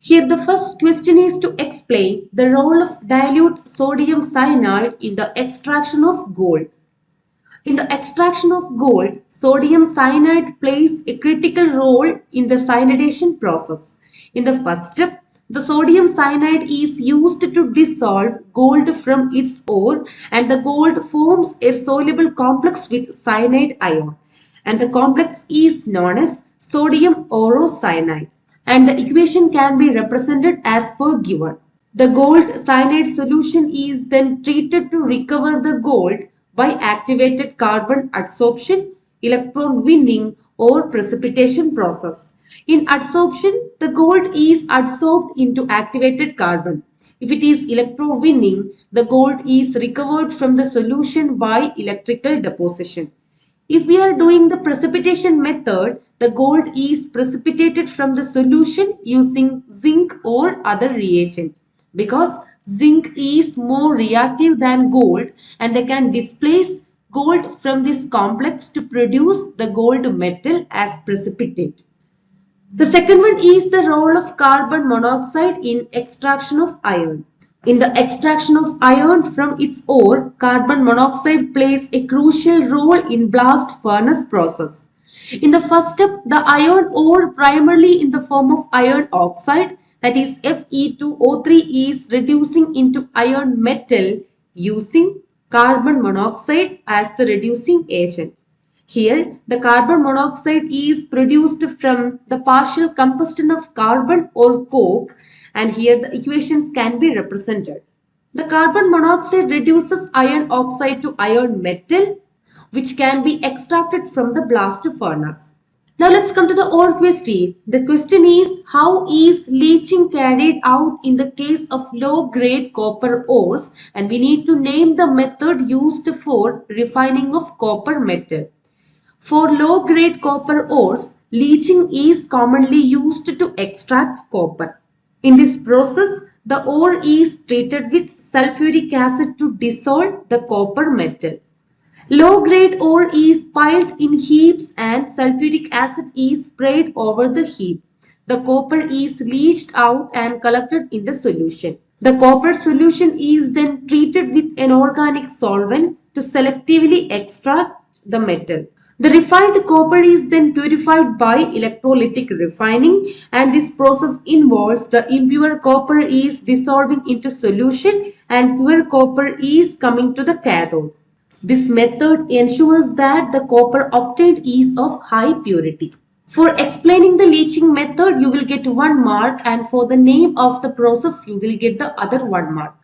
Here the first question is to explain the role of dilute sodium cyanide in the extraction of gold. In the extraction of gold, sodium cyanide plays a critical role in the cyanidation process. In the first step, the sodium cyanide is used to dissolve gold from its ore, and the gold forms a soluble complex with cyanide ion, and the complex is known as sodium orocyanide, and the equation can be represented as per given. The gold cyanide solution is then treated to recover the gold by activated carbon adsorption, electron winning or precipitation process. In adsorption, the gold is adsorbed into activated carbon. If it is electrowinning, the gold is recovered from the solution by electrical deposition. If we are doing the precipitation method, the gold is precipitated from the solution using zinc or other reagent, because zinc is more reactive than gold and they can displace gold from this complex to produce the gold metal as precipitate. The second one is the role of carbon monoxide in extraction of iron. In the extraction of iron from its ore, carbon monoxide plays a crucial role in blast furnace process. In the first step, the iron ore primarily in the form of iron oxide, that is Fe2O3, is reducing into iron metal using carbon monoxide as the reducing agent. Here, the carbon monoxide is produced from the partial combustion of carbon or coke, and here the equations can be represented. The carbon monoxide reduces iron oxide to iron metal, which can be extracted from the blast furnace. Now let's come to the ore question. The question is, how is leaching carried out in the case of low-grade copper ores, and we need to name the method used for refining of copper metal. For low-grade copper ores, leaching is commonly used to extract copper. In this process, the ore is treated with sulfuric acid to dissolve the copper metal. Low-grade ore is piled in heaps and sulfuric acid is sprayed over the heap. The copper is leached out and collected in the solution. The copper solution is then treated with an organic solvent to selectively extract the metal. The refined copper is then purified by electrolytic refining, and this process involves the impure copper is dissolving into solution and pure copper is coming to the cathode. This method ensures that the copper obtained is of high purity. For explaining the leaching method, you will get 1 mark, and for the name of the process, you will get the other 1 mark.